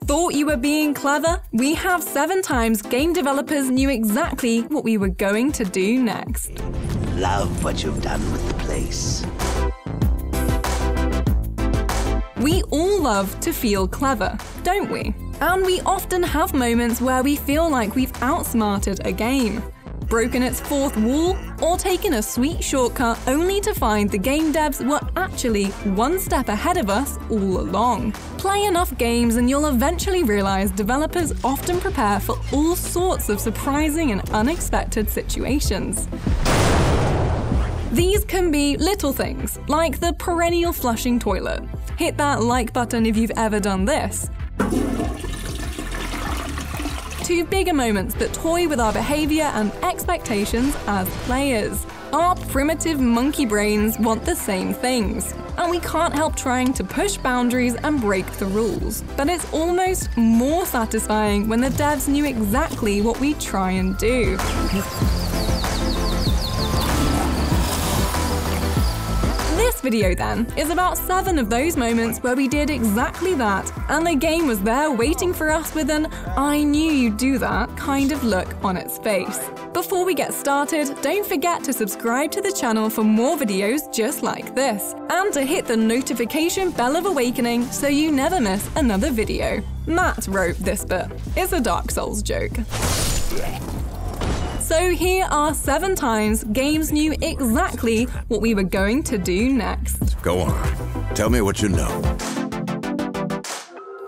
Thought you were being clever? We have 7 times game developers knew exactly what we were going to do next. Love what you've done with the place. We all love to feel clever, don't we? And we often have moments where we feel like we've outsmarted a game, broken its fourth wall, or taken a sweet shortcut only to find the game devs were actually one step ahead of us all along. Play enough games and you'll eventually realize developers often prepare for all sorts of surprising and unexpected situations. These can be little things, like the perennial flushing toilet. Hit that like button if you've ever done this. To bigger moments that toy with our behavior and expectations as players. Our primitive monkey brains want the same things, and we can't help trying to push boundaries and break the rules. But it's almost more satisfying when the devs knew exactly what we try and do. This video then is about 7 of those moments where we did exactly that, and the game was there waiting for us with an "I knew you'd do that" kind of look on its face. Before we get started, don't forget to subscribe to the channel for more videos just like this, and to hit the notification bell of awakening so you never miss another video. Matt wrote this bit. It's a Dark Souls joke. So here are 7 times games knew exactly what we were going to do next. Go on. Tell me what you know.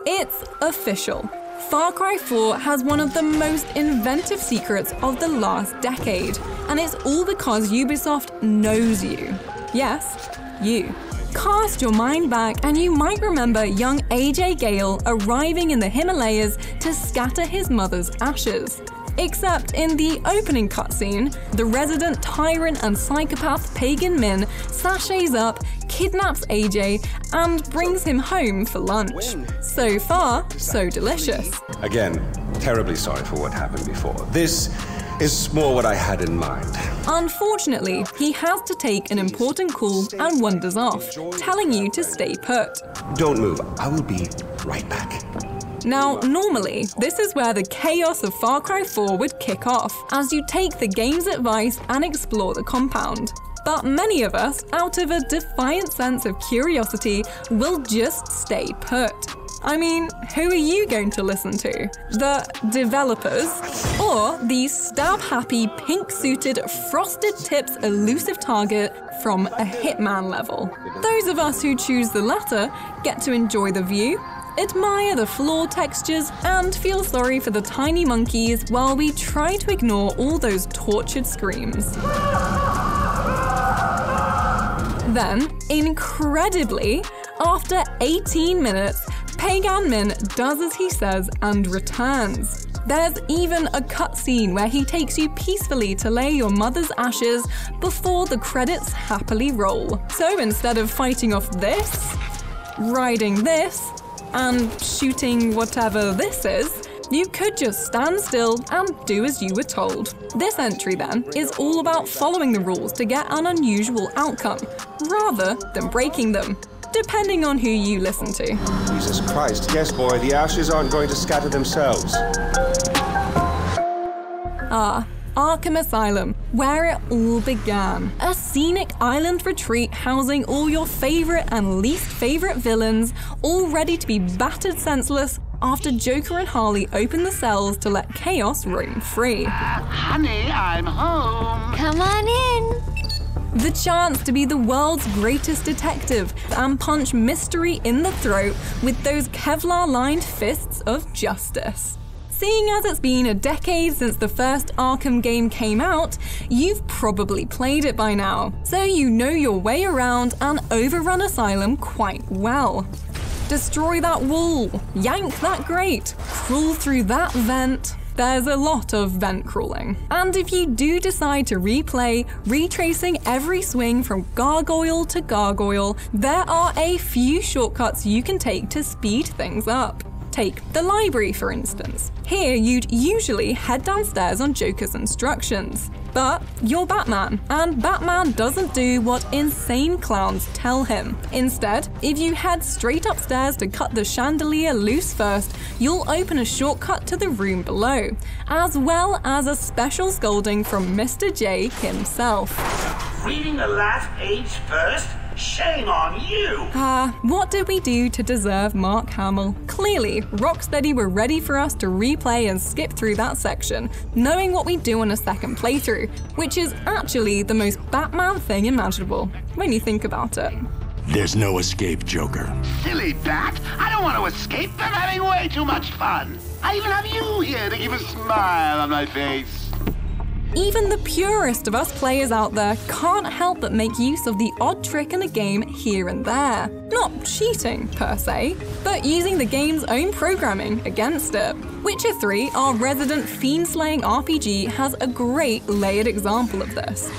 It's official. Far Cry 4 has one of the most inventive secrets of the last decade, and it's all because Ubisoft knows you. Yes, you. Cast your mind back and you might remember young AJ Gale arriving in the Himalayas to scatter his mother's ashes. Except in the opening cutscene, the resident tyrant and psychopath Pagan Min sachets up, kidnaps AJ, and brings him home for lunch. So far, so delicious. Again, terribly sorry for what happened before. This is more what I had in mind. Unfortunately, he has to take an important call and wanders off, telling you to stay put. Don't move, I will be right back. Now, normally, this is where the chaos of Far Cry 4 would kick off, as you take the game's advice and explore the compound. But many of us, out of a defiant sense of curiosity, will just stay put. I mean, who are you going to listen to? The developers? Or the stab-happy, pink-suited, frosted-tips elusive target from a Hitman level? Those of us who choose the latter get to enjoy the view, admire the floor textures, and feel sorry for the tiny monkeys while we try to ignore all those tortured screams. Then, incredibly, after 18 minutes, Pagan Min does as he says and returns. There's even a cutscene where he takes you peacefully to lay your mother's ashes before the credits happily roll. So instead of fighting off this, riding this, and shooting whatever this is, you could just stand still and do as you were told. This entry then is all about following the rules to get an unusual outcome, rather than breaking them, depending on who you listen to. Jesus Christ, yes boy, the ashes aren't going to scatter themselves. Arkham Asylum, where it all began. A scenic island retreat housing all your favorite and least favorite villains, all ready to be battered senseless after Joker and Harley open the cells to let chaos roam free. Honey, I'm home. Come on in. The chance to be the world's greatest detective and punch mystery in the throat with those Kevlar-lined fists of justice. Seeing as it's been a decade since the first Arkham game came out, you've probably played it by now, so you know your way around and overrun Asylum quite well. Destroy that wall, yank that grate, crawl through that vent. There's a lot of vent crawling. And if you do decide to replay, retracing every swing from gargoyle to gargoyle, there are a few shortcuts you can take to speed things up. Take the library, for instance. Here, you'd usually head downstairs on Joker's instructions. But you're Batman, and Batman doesn't do what insane clowns tell him. Instead, if you head straight upstairs to cut the chandelier loose first, you'll open a shortcut to the room below, as well as a special scolding from Mr. J himself. Reading the last page first? Shame on you! What did we do to deserve Mark Hamill? Clearly, Rocksteady were ready for us to replay and skip through that section, knowing what we do on a second playthrough, which is actually the most Batman thing imaginable, when you think about it. There's no escape, Joker. Silly bat! I don't want to escape. I'm having way too much fun. I even have you here to keep a smile on my face. Even the purest of us players out there can't help but make use of the odd trick in a game here and there. Not cheating, per se, but using the game's own programming against it. Witcher 3, our resident fiend-slaying RPG, has a great layered example of this.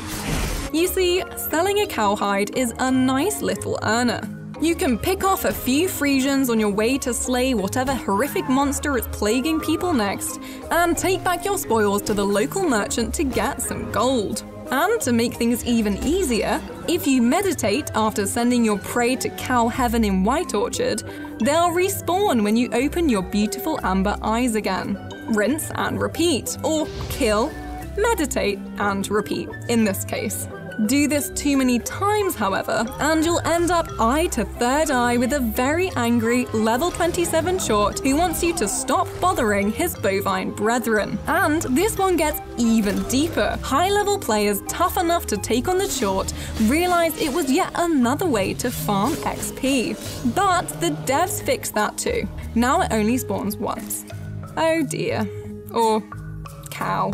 You see, selling a cowhide is a nice little earner. You can pick off a few Frisians on your way to slay whatever horrific monster is plaguing people next, and take back your spoils to the local merchant to get some gold. And to make things even easier, if you meditate after sending your prey to Cow Heaven in White Orchard, they'll respawn when you open your beautiful amber eyes again. Rinse and repeat, or kill, meditate and repeat in this case. Do this too many times, however, and you'll end up eye to third eye with a very angry level 27 short who wants you to stop bothering his bovine brethren. And this one gets even deeper. High-level players tough enough to take on the short realized it was yet another way to farm XP. But the devs fixed that too. Now it only spawns once. Oh dear. Or cow.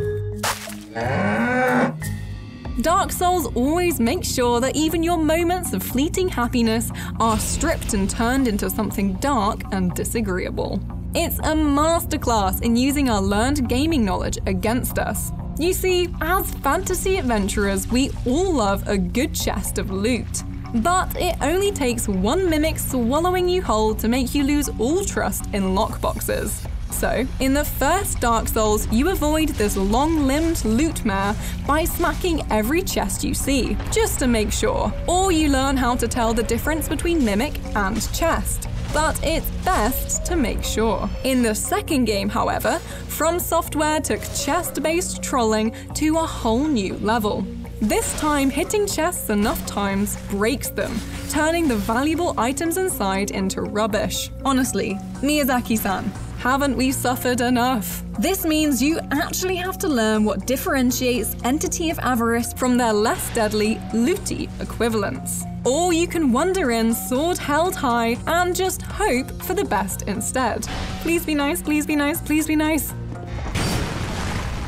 Dark Souls always makes sure that even your moments of fleeting happiness are stripped and turned into something dark and disagreeable. It's a masterclass in using our learned gaming knowledge against us. You see, as fantasy adventurers, we all love a good chest of loot. But it only takes one mimic swallowing you whole to make you lose all trust in lockboxes. So, in the first Dark Souls, you avoid this long-limbed loot mare by smacking every chest you see, just to make sure. Or you learn how to tell the difference between mimic and chest. But it's best to make sure. In the second game, however, From Software took chest-based trolling to a whole new level. This time, hitting chests enough times breaks them, turning the valuable items inside into rubbish. Honestly, Miyazaki-san, haven't we suffered enough? This means you actually have to learn what differentiates Entity of Avarice from their less deadly, looty equivalents. Or you can wander in, sword held high, and just hope for the best instead. Please be nice, please be nice, please be nice.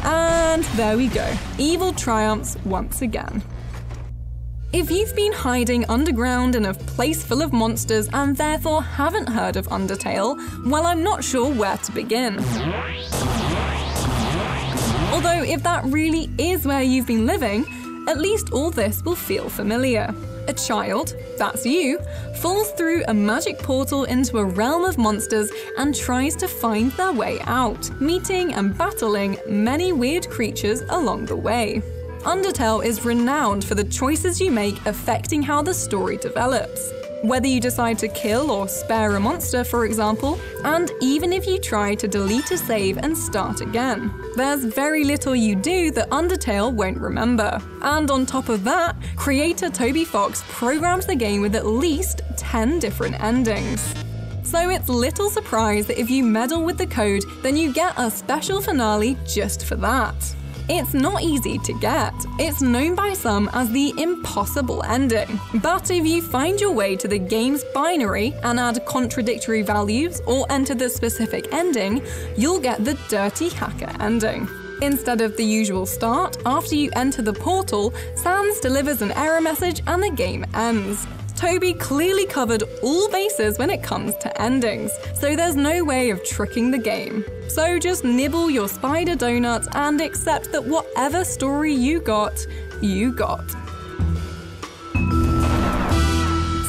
And there we go. Evil triumphs once again. If you've been hiding underground in a place full of monsters and therefore haven't heard of Undertale, well, I'm not sure where to begin. Although if that really is where you've been living, at least all this will feel familiar. A child, that's you, falls through a magic portal into a realm of monsters and tries to find their way out, meeting and battling many weird creatures along the way. Undertale is renowned for the choices you make affecting how the story develops. Whether you decide to kill or spare a monster, for example, and even if you try to delete a save and start again. There's very little you do that Undertale won't remember. And on top of that, creator Toby Fox programs the game with at least 10 different endings. So it's little surprise that if you meddle with the code, then you get a special finale just for that. It's not easy to get. It's known by some as the impossible ending. But if you find your way to the game's binary and add contradictory values or enter the specific ending, you'll get the dirty hacker ending. Instead of the usual start, after you enter the portal, Sans delivers an error message and the game ends. Toby clearly covered all bases when it comes to endings, so there's no way of tricking the game. So just nibble your spider donut and accept that whatever story you got, you got.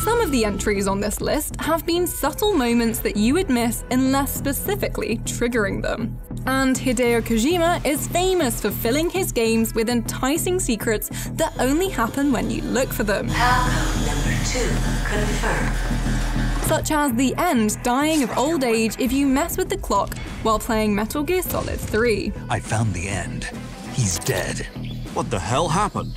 Some of the entries on this list have been subtle moments that you would miss unless specifically triggering them. And Hideo Kojima is famous for filling his games with enticing secrets that only happen when you look for them. Arkham number 2 confirmed. Such as the end dying of old age if you mess with the clock while playing Metal Gear Solid 3. I found the end. He's dead. What the hell happened?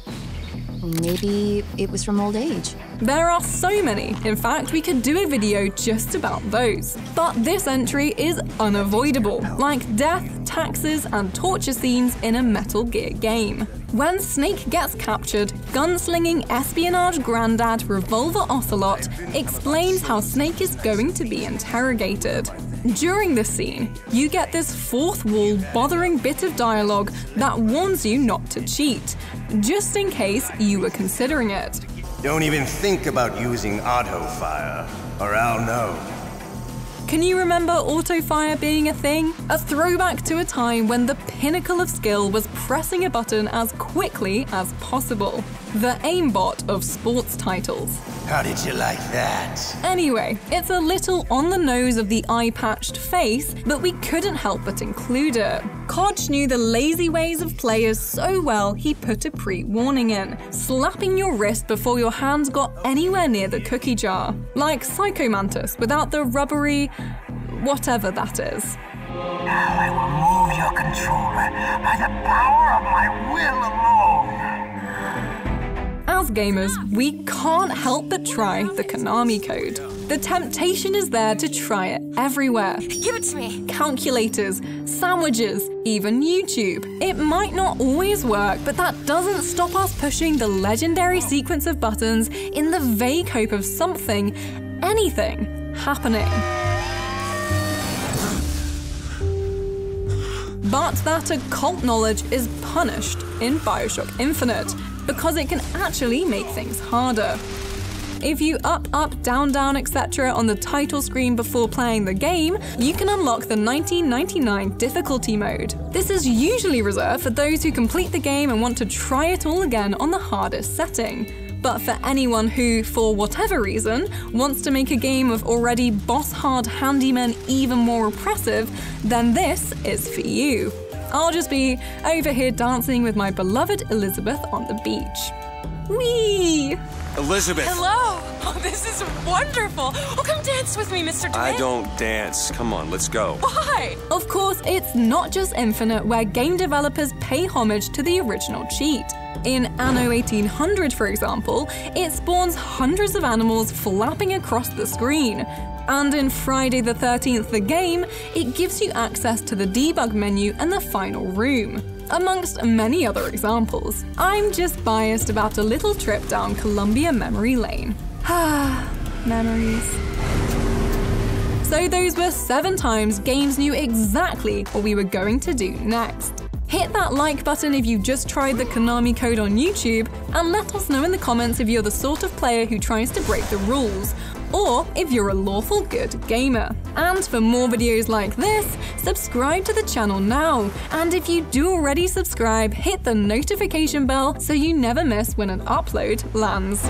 Maybe it was from old age. There are so many. In fact, we could do a video just about those. But this entry is unavoidable, like death, taxes, and torture scenes in a Metal Gear game. When Snake gets captured, gunslinging espionage granddad Revolver Ocelot explains how Snake is going to be interrogated. During this scene, you get this fourth wall bothering bit of dialogue that warns you not to cheat, just in case you were considering it. Don't even think about using auto fire, or I'll know. Can you remember auto fire being a thing? A throwback to a time when the pinnacle of skill was pressing a button as quickly as possible. The aimbot of sports titles. How did you like that? Anyway, it's a little on the nose of the eye-patched face, but we couldn't help but include it. Koch knew the lazy ways of players so well he put a pre-warning in, slapping your wrist before your hands got anywhere near the cookie jar. Like Psycho Mantis without the rubbery whatever that is. Now I will move your controller by the power of my will alone. As gamers, we can't help but try the Konami code. The temptation is there to try it everywhere. Give it to me. Calculators, sandwiches, even YouTube. It might not always work, but that doesn't stop us pushing the legendary sequence of buttons in the vague hope of something, anything, happening. But that occult knowledge is punished in BioShock Infinite, because it can actually make things harder. If you up, down, down, etc. on the title screen before playing the game, you can unlock the 1999 difficulty mode. This is usually reserved for those who complete the game and want to try it all again on the hardest setting. But for anyone who, for whatever reason, wants to make a game of already boss-hard handymen even more oppressive, then this is for you. I'll just be over here dancing with my beloved Elizabeth on the beach. Whee! Elizabeth! Hello! Oh, this is wonderful! Oh, come dance with me, Mr. Twin. I don't dance. Come on, let's go. Why? Of course, it's not just Infinite where game developers pay homage to the original cheat. In Anno 1800, for example, it spawns hundreds of animals flapping across the screen. And in Friday the 13th, the game, it gives you access to the debug menu and the final room, amongst many other examples. I'm just biased about a little trip down Columbia memory lane. Memories. So those were 7 times games knew exactly what we were going to do next. Hit that like button if you've just tried the Konami code on YouTube, and let us know in the comments if you're the sort of player who tries to break the rules, or if you're a lawful good gamer. And for more videos like this, subscribe to the channel now. And if you do already subscribe, hit the notification bell so you never miss when an upload lands.